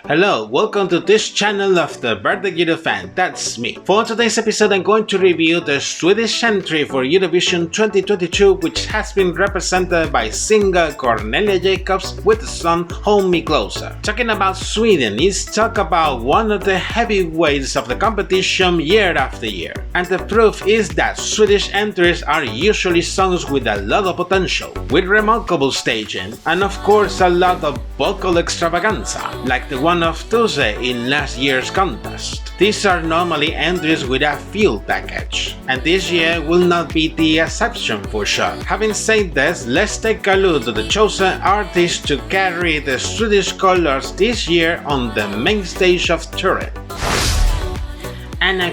Hello, welcome to this channel of the beardedeurofan, that's me. For today's episode I'm going to review the Swedish entry for Eurovision 2022, which has been represented by singer Cornelia Jakobs with the song Hold Me Closer. Talking about Sweden is talk about one of the heavyweights of the competition year after year. And the proof is that Swedish entries are usually songs with a lot of potential, with remarkable staging, and of course a lot of vocal extravaganza, like the one of Tuesday in last year's contest. These are normally entries with a fuel package, and this year will not be the exception for sure. Having said this, let's take a look at the chosen artists to carry the Swedish colors this year on the main stage of Turin.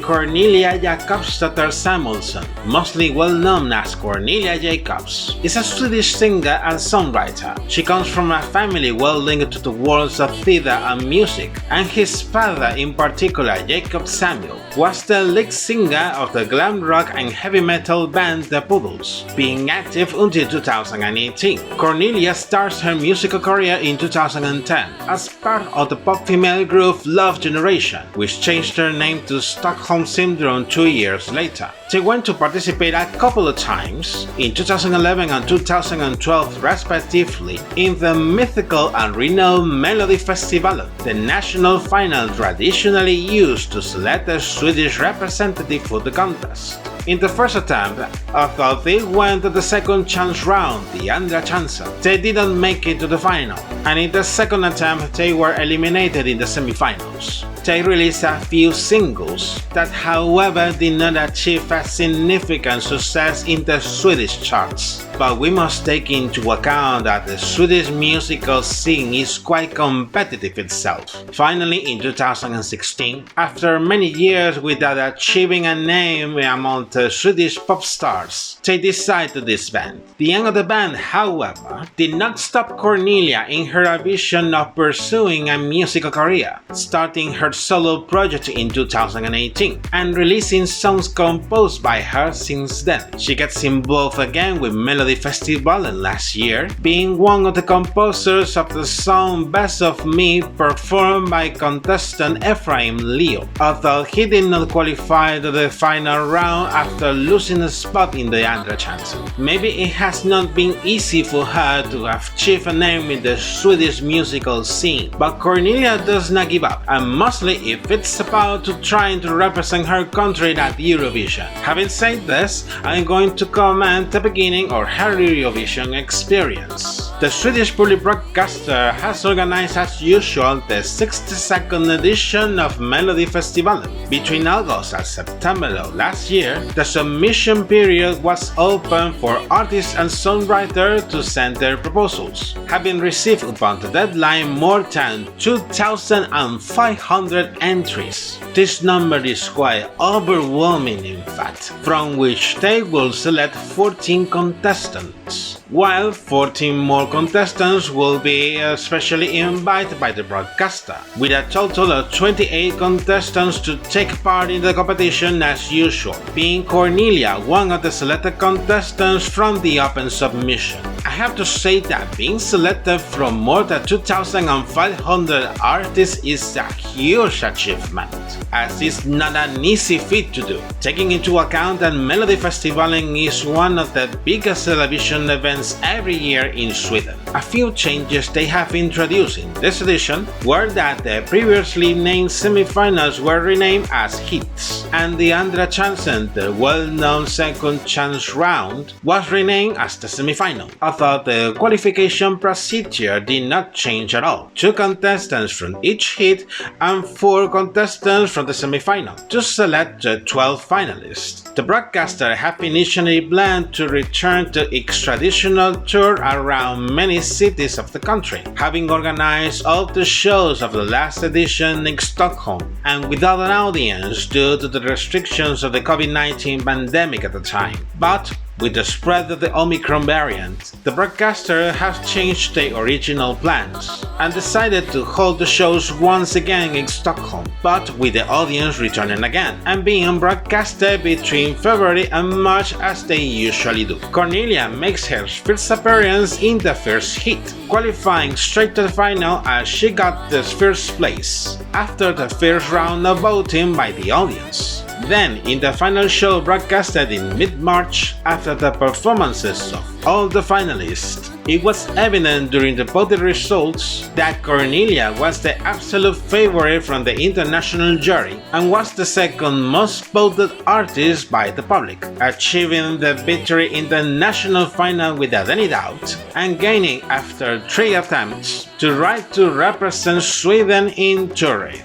Cornelia Jakobs Samuelsson, mostly well known as Cornelia Jakobs, is a Swedish singer and songwriter. She comes from a family well linked to the worlds of theater and music, and his father in particular, Jacob Samuel, was the lead singer of the glam rock and heavy metal band The Poodles, being active until 2018. Cornelia starts her musical career in 2010 as part of the pop female group Love Generation, which changed her name to Stockholm Syndrome 2 years later. They went to participate a couple of times, in 2011 and 2012 respectively, in the mythical and renowned Melody Festival, the national final traditionally used to select a Swedish representative for the contest. In the first attempt, although they went to the second chance round, the Andra Chansen, they didn't make it to the final, and in the second attempt they were eliminated in the semifinals. They released a few singles that however did not achieve a significant success in the Swedish charts, but we must take into account that the Swedish musical scene is quite competitive itself. Finally, in 2016, after many years without achieving a name among the Swedish pop stars, they decided to disband. The end of the band, however, did not stop Cornelia in her vision of pursuing a musical career, starting her solo project in 2018 and releasing songs composed by her since then. She gets involved again with Melody Festival last year, being one of the composers of the song Best of Me performed by contestant Ephraim Leo, although he did not qualify to the final round after losing a spot in the Andra Chansen. Maybe it has not been easy for her to achieve a name in the Swedish musical scene, but Cornelia does not give up, and mostly if it's about trying to represent her country at Eurovision. Having said this, I'm going to comment the beginning of her Eurovision experience. The Swedish public broadcaster has organized as usual the 62nd edition of Melody Festival. Between August and September of last year, the submission period was open for artists and songwriters to send their proposals, having received upon the deadline more than 2,500 entries. This number is quite overwhelming in fact, from which they will select 14 contestants, while 14 more contestants will be specially invited by the broadcaster, with a total of 28 contestants to take part in the competition as usual, being Cornelia one of the selected contestants from the open submission. I have to say that being selected from more than 2,500 artists is a huge achievement, as it's not an easy feat to do, taking into account that Melody Festival is one of the biggest television events every year in Sweden. A few changes they have introduced in this edition were that the previously named semifinals were renamed as hits, and the Andra Chansen, the well-known second chance round, was renamed as the semifinal, although the qualification procedure did not change at all. 2 contestants from each hit and 4 contestants from the semifinal to select the 12 finalists. The broadcaster had initially planned to return to its traditional tour around many cities of the country, having organized all the shows of the last edition in Stockholm, and without an audience due to the restrictions of the COVID-19 pandemic at the time. But With the spread of the Omicron variant, the broadcaster has changed their original plans and decided to hold the shows once again in Stockholm, but with the audience returning again and being broadcasted between February and March as they usually do. Cornelia makes her first appearance in the first heat, qualifying straight to the final as she got the first place after the first round of voting by the audience. Then, in the final show broadcasted in mid-March, after the performances of all the finalists, it was evident during the voting results that Cornelia was the absolute favorite from the international jury and was the second most voted artist by the public, achieving the victory in the national final without any doubt and gaining, after 3 attempts, the right to represent Sweden in Turin.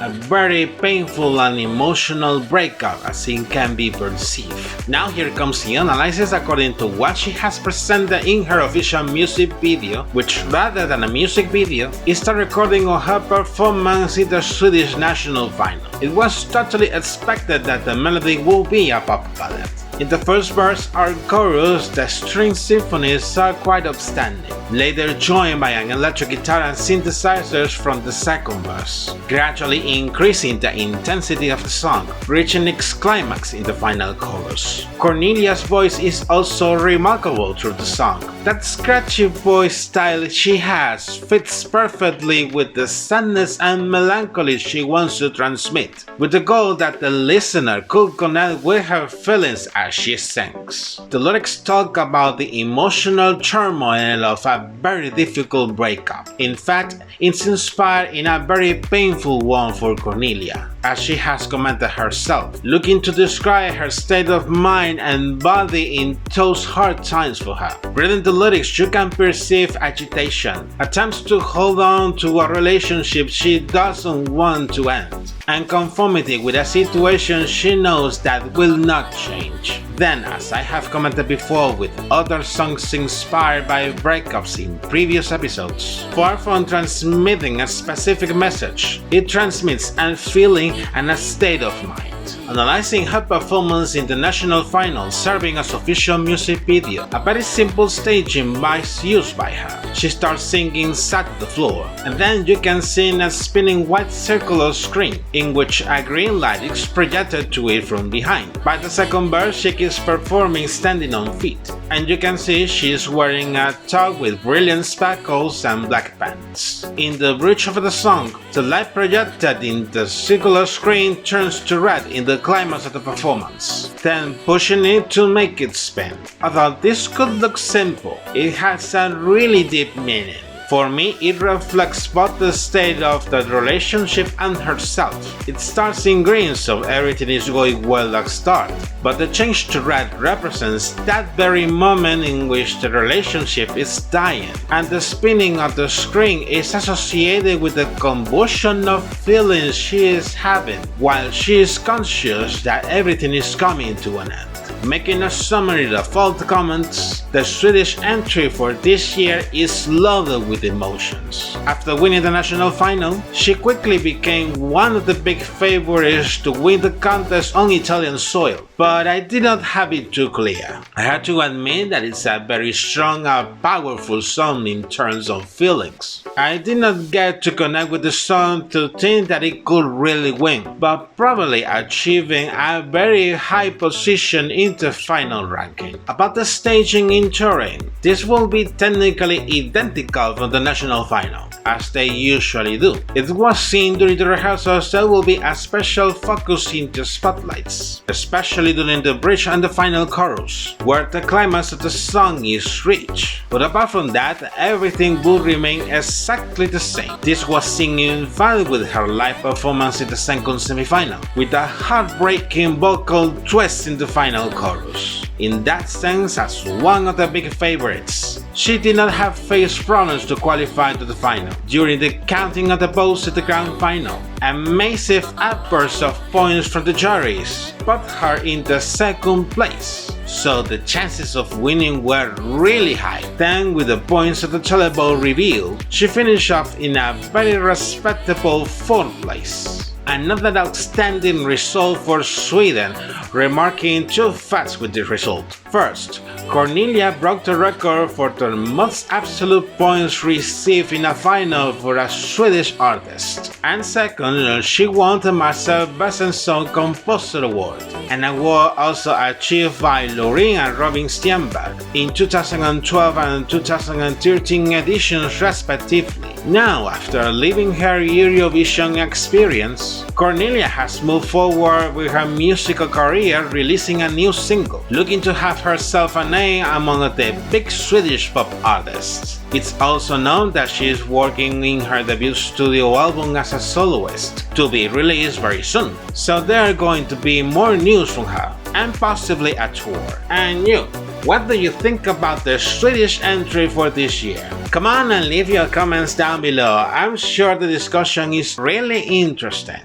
A very painful and emotional breakup as it can be perceived. Now here comes the analysis according to what she has presented in her official music video, which rather than a music video, is the recording of her performance in the Swedish national final. It was totally expected that the melody would be a pop ballad. In the first verse or chorus, the string symphonies are quite outstanding, later joined by an electric guitar and synthesizers from the second verse, gradually increasing the intensity of the song, reaching its climax in the final chorus. Cornelia's voice is also remarkable through the song. That scratchy voice style she has fits perfectly with the sadness and melancholy she wants to transmit, with the goal that the listener could connect with her feelings as she sings. The lyrics talk about the emotional turmoil of a very difficult breakup. In fact, it's inspired in a very painful one for Cornelia, as she has commented herself, looking to describe her state of mind and body in those hard times for her. Reading the lyrics, you can perceive agitation, attempts to hold on to a relationship she doesn't want to end, and conformity with a situation she knows that will not change. Then, as I have commented before with other songs inspired by breakups in previous episodes, far from transmitting a specific message, it transmits a feeling and a state of mind. Analyzing her performance in the national final serving as official music video, a very simple staging device used by her. She starts singing "Sat to the Floor", and then you can see a spinning white circular screen in which a green light is projected to it from behind. By the second verse, she is performing standing on feet, and you can see she is wearing a top with brilliant sparkles and black pants. In the bridge of the song, the light projected in the circular screen turns to red in the climax of the performance, then pushing it to make it spin. Although this could look simple, it has a really deep meaning. For me, it reflects both the state of the relationship and herself. It starts in green, so everything is going well at start, but the change to red represents that very moment in which the relationship is dying, and the spinning of the screen is associated with the combustion of feelings she is having, while she is conscious that everything is coming to an end. Making a summary of all the comments, the Swedish entry for this year is loaded with emotions. After winning the national final, she quickly became one of the big favorites to win the contest on Italian soil, but I did not have it too clear. I had to admit that it's a very strong and powerful song in terms of feelings. I did not get to connect with the song to think that it could really win, but probably achieving a very high position in the final ranking. About the staging in Turin, this will be technically identical from the national final, as they usually do. It was seen during the rehearsals. There will be a special focus into spotlights, especially during the bridge and the final chorus, where the climax of the song is reached. But apart from that, everything will remain exactly the same. This was seen in fact with her live performance in the second semifinal, with a heartbreaking vocal twist in the final chorus. In that sense, as one of the big favorites, she did not have faced problems to qualify to the final. During the counting of the votes at the grand final, a massive outburst of points from the juries put her in the second place, so the chances of winning were really high. Then, with the points of the televote revealed, she finished off in a very respectable 4th place. Another outstanding result for Sweden, remarking two facts with this result. First, Cornelia broke the record for the most absolute points received in a final for a Swedish artist. And second, she won the Eurovision Song Contest award, an award also achieved by Loreen and Robin Stenberg in 2012 and 2013 editions respectively. Now, after leaving her Eurovision experience, Cornelia has moved forward with her musical career, releasing a new single, looking to have herself a name among the big Swedish pop artists. It's also known that she is working in her debut studio album as a soloist, to be released very soon. So there are going to be more news from her, and possibly a tour. And you, what do you think about the Swedish entry for this year? Come on and leave your comments down below. I'm sure the discussion is really interesting.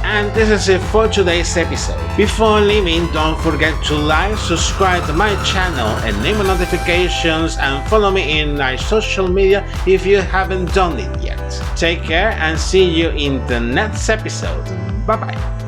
And this is it for today's episode. Before leaving, don't forget to like, subscribe to my channel, enable notifications, and follow me in my social media if you haven't done it yet. Take care and see you in the next episode. Bye bye.